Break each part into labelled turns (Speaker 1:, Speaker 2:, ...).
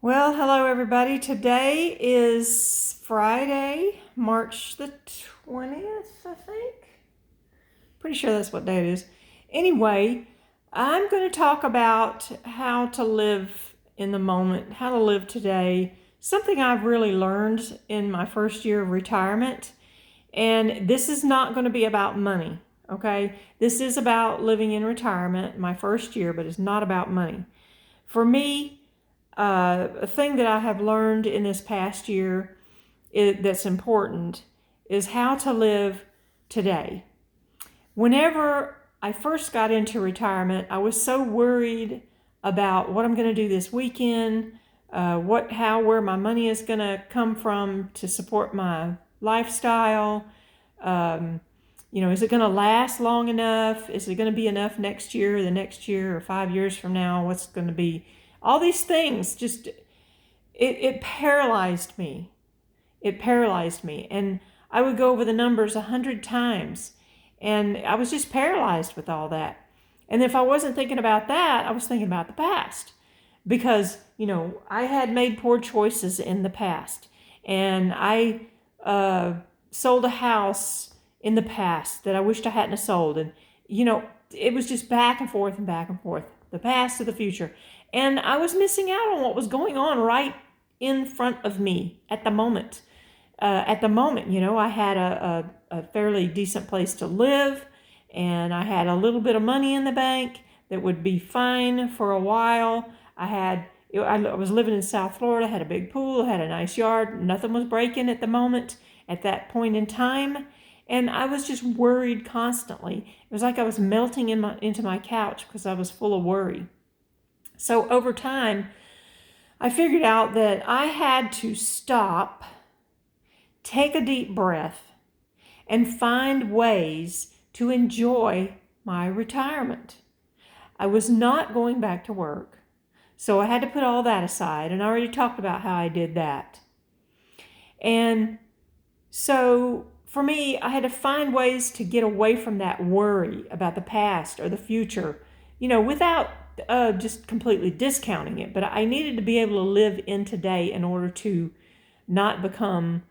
Speaker 1: Well, hello everybody. Today is Friday, March the 20th, I think. Pretty sure that's what day it is. Anyway, I'm going to talk about how to live in the moment, how to live today. Something I've really learned in my first year of retirement. And this is not going to be about money, okay? This is about living in retirement, my first year, but it's not about money. For me, a thing that I have learned in this past year that's important is how to live today. Whenever I first got into retirement, I was so worried about what I'm going to do this weekend, where my money is going to come from to support my lifestyle. Is it going to last long enough? Is it going to be enough next year, the next year, or 5 years from now? What's going to be? All these things just, it paralyzed me. It paralyzed me. And I would go over the numbers 100 times. And I was just paralyzed with all that. And if I wasn't thinking about that, I was thinking about the past. Because, I had made poor choices in the past. And I sold a house in the past that I wished I hadn't sold. And, it was just back and forth and back and forth. The past to the future. And I was missing out on what was going on right in front of me at the moment. I had a fairly decent place to live, and I had a little bit of money in the bank that would be fine for a while. I was living in South Florida, had a big pool, had a nice yard. Nothing was breaking at the moment, at that point in time. And I was just worried constantly. It was like I was melting into my couch because I was full of worry. So over time, I figured out that I had to stop, take a deep breath, and find ways to enjoy my retirement. I was not going back to work, so I had to put all that aside, and I already talked about how I did that. And so for me, I had to find ways to get away from that worry about the past or the future, without just completely discounting it. But I needed to be able to live in today in order to not become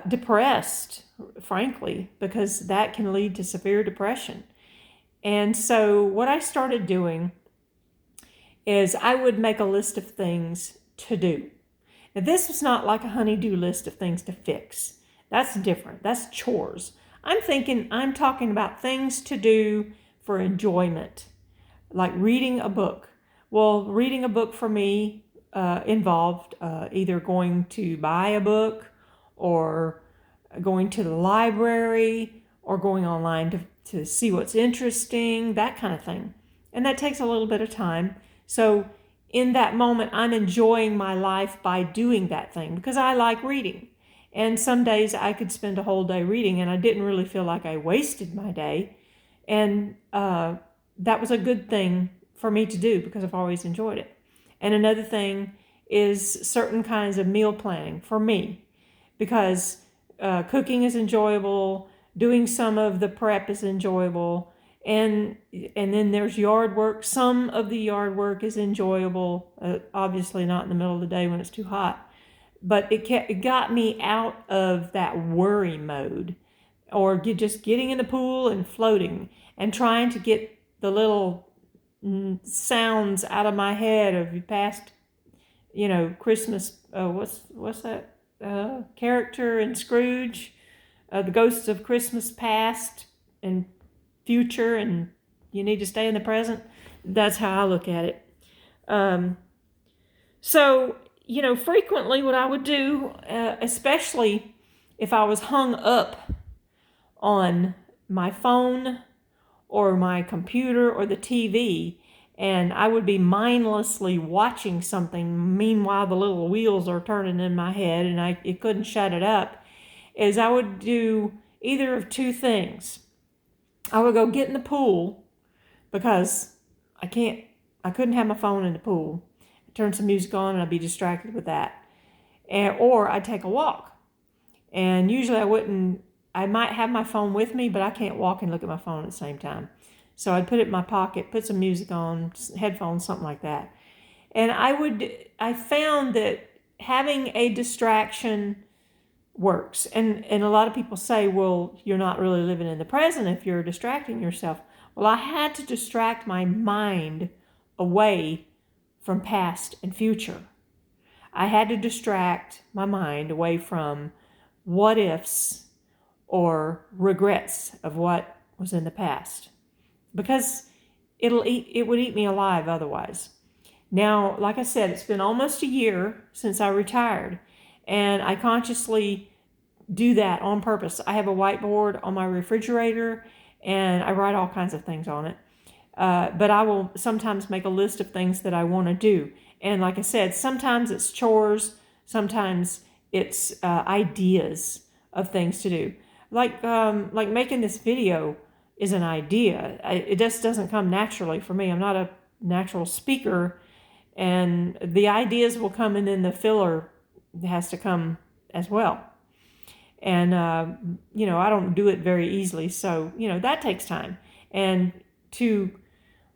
Speaker 1: depressed, frankly, because that can lead to severe depression. And so what I started doing is I would make a list of things to do. Now, this was not like a honey-do list of things to fix. That's different. That's chores. I'm talking about things to do for enjoyment, like reading a book. Well, reading a book for me involved either going to buy a book or going to the library or going online to see what's interesting, that kind of thing. And that takes a little bit of time. So in that moment, I'm enjoying my life by doing that thing because I like reading. And some days I could spend a whole day reading and I didn't really feel like I wasted my day. And that was a good thing for me to do because I've always enjoyed it. And another thing is certain kinds of meal planning for me because cooking is enjoyable, doing some of the prep is enjoyable, and then there's yard work. Some of the yard work is enjoyable, obviously not in the middle of the day when it's too hot. But it got me out of that worry mode or just getting in the pool and floating and trying to get the little sounds out of my head of past, Christmas. What's that character in Scrooge? The ghosts of Christmas past and future, and you need to stay in the present. That's how I look at it. So, frequently what I would do, especially if I was hung up on my phone or my computer or the TV, and I would be mindlessly watching something, meanwhile the little wheels are turning in my head and it couldn't shut it up, is I would do either of two things. I would go get in the pool because I couldn't have my phone in the pool. Turn some music on and I'd be distracted with that. Or I'd take a walk. And usually I might have my phone with me, but I can't walk and look at my phone at the same time. So I'd put it in my pocket, put some music on, headphones, something like that. And I found that having a distraction works. And a lot of people say, well, you're not really living in the present if you're distracting yourself. Well, I had to distract my mind away from past and future. I had to distract my mind away from what ifs or regrets of what was in the past, because it would eat me alive otherwise. Now, like I said, it's been almost a year since I retired, and I consciously do that on purpose. I have a whiteboard on my refrigerator, and I write all kinds of things on it. But I will sometimes make a list of things that I want to do. And like I said, sometimes it's chores, sometimes it's ideas of things to do. Like making this video is an idea. It just doesn't come naturally for me. I'm not a natural speaker, and the ideas will come, and then the filler has to come as well. And, I don't do it very easily. So, that takes time. And to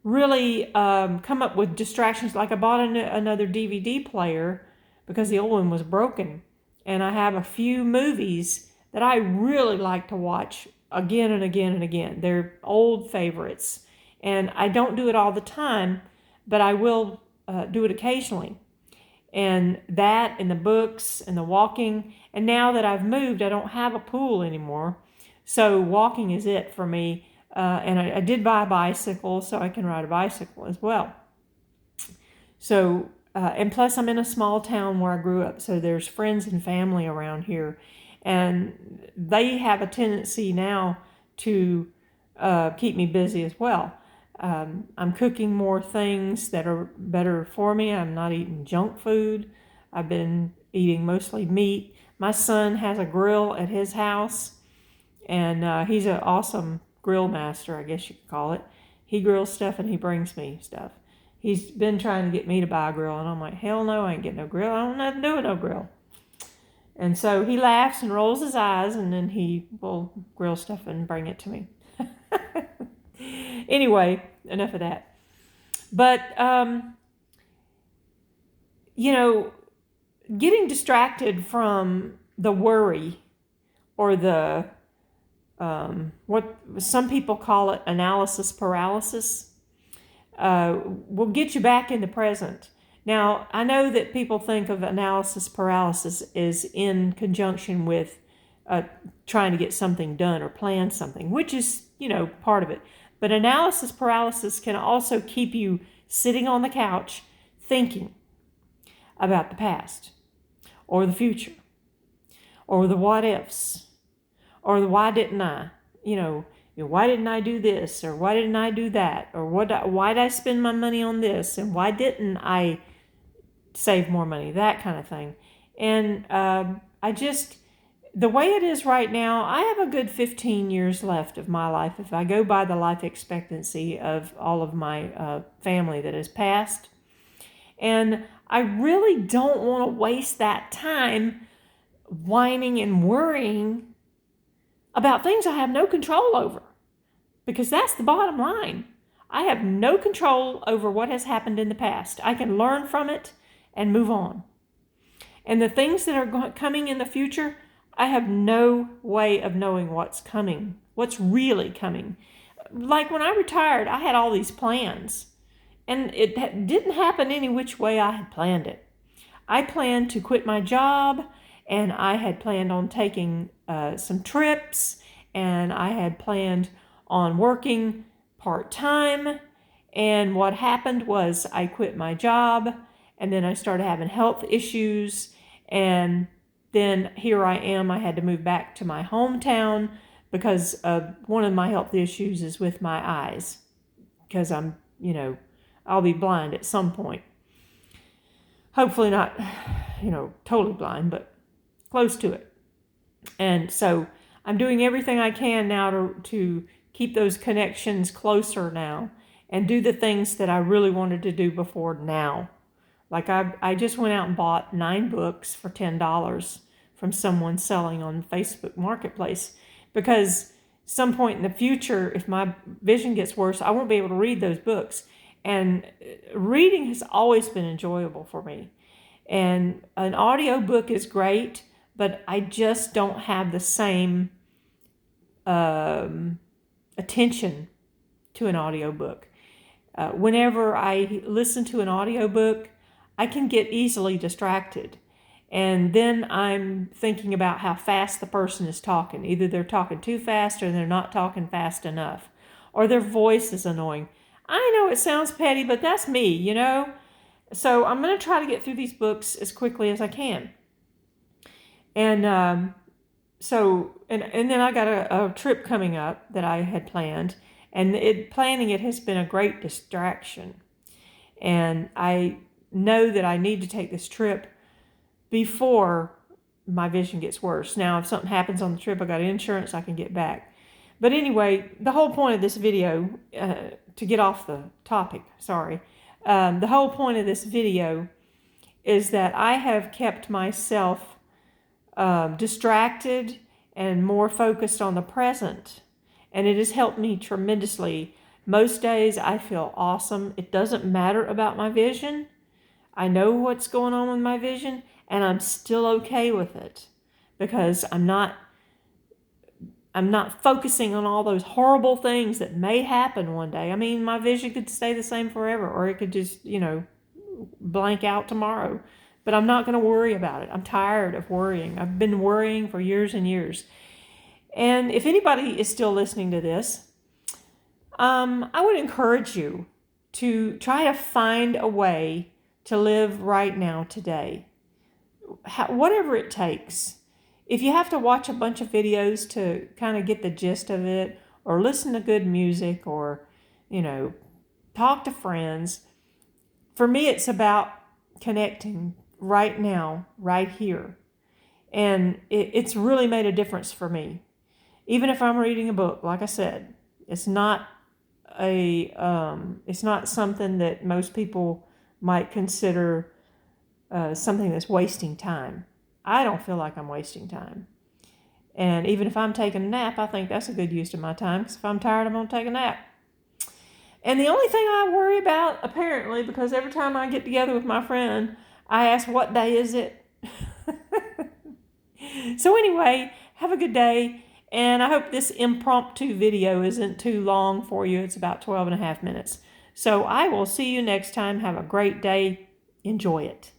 Speaker 1: really come up with distractions, like I bought another DVD player because the old one was broken. And I have a few movies that I really like to watch again and again and again. They're old favorites. And I don't do it all the time, but I will do it occasionally. And that and the books and the walking. And now that I've moved, I don't have a pool anymore. So walking is it for me. And I did buy a bicycle, so I can ride a bicycle as well. So, and plus I'm in a small town where I grew up, so there's friends and family around here. And they have a tendency now to keep me busy as well. I'm cooking more things that are better for me. I'm not eating junk food. I've been eating mostly meat. My son has a grill at his house, and he's an awesome grill master, I guess you could call it. He grills stuff and he brings me stuff. He's been trying to get me to buy a grill, and I'm like, hell no, I ain't getting no grill. I don't have nothing to do with no grill. And so he laughs and rolls his eyes, and then he will grill stuff and bring it to me. Anyway, enough of that. But, getting distracted from the worry or the, what some people call it, analysis paralysis, will get you back in the present. Now, I know that people think of analysis paralysis as in conjunction with trying to get something done or plan something, which is, part of it. But analysis paralysis can also keep you sitting on the couch thinking about the past or the future or the what ifs or the why didn't I, why didn't I do this, or why didn't I do that, or why did I spend my money on this, and why didn't I save more money, that kind of thing. And the way it is right now, I have a good 15 years left of my life if I go by the life expectancy of all of my family that has passed. And I really don't want to waste that time whining and worrying about things I have no control over, because that's the bottom line. I have no control over what has happened in the past. I can learn from it and move on. And the things that are coming in the future, I have no way of knowing what's coming, what's really coming. Like when I retired, I had all these plans, and it didn't happen any which way I had planned it. I planned to quit my job, and I had planned on taking some trips, and I had planned on working part-time. And what happened was I quit my job, and then I started having health issues, and then here I am. I had to move back to my hometown because one of my health issues is with my eyes, because I'll be blind at some point. Hopefully not, totally blind, but close to it. And so I'm doing everything I can now to keep those connections closer now and do the things that I really wanted to do before now. Like I just went out and bought 9 books for $10 from someone selling on Facebook Marketplace, because some point in the future, if my vision gets worse, I won't be able to read those books. And reading has always been enjoyable for me. And an audiobook is great, but I just don't have the same attention to an audiobook. Whenever I listen to an audiobook, I can get easily distracted. And then I'm thinking about how fast the person is talking. Either they're talking too fast or they're not talking fast enough. Or their voice is annoying. I know it sounds petty, but that's me, you know? So I'm going to try to get through these books as quickly as I can. And and then I got a trip coming up that I had planned. And planning it has been a great distraction. And I know that I need to take this trip before my vision gets worse. Now, if something happens on the trip, I got insurance, I can get back. But anyway, the whole point of this video, to get off the topic, the whole point of this video is that I have kept myself distracted and more focused on the present. And it has helped me tremendously. Most days I feel awesome. It doesn't matter about my vision. I know what's going on with my vision, and I'm still okay with it because I'm not focusing on all those horrible things that may happen one day. I mean, my vision could stay the same forever, or it could just, blank out tomorrow. But I'm not going to worry about it. I'm tired of worrying. I've been worrying for years and years. And if anybody is still listening to this, I would encourage you to try to find a way to live right now, today. Whatever it takes. If you have to watch a bunch of videos to kind of get the gist of it, or listen to good music, or, talk to friends, for me it's about connecting right now, right here. And it's really made a difference for me. Even if I'm reading a book, like I said, it's not something that most people might consider something that's wasting time. I don't feel like I'm wasting time. And even if I'm taking a nap, I think that's a good use of my time, because if I'm tired, I'm going to take a nap. And the only thing I worry about, apparently, because every time I get together with my friend, I ask, what day is it? So anyway, have a good day. And I hope this impromptu video isn't too long for you. It's about 12 and a half minutes. So I will see you next time. Have a great day. Enjoy it.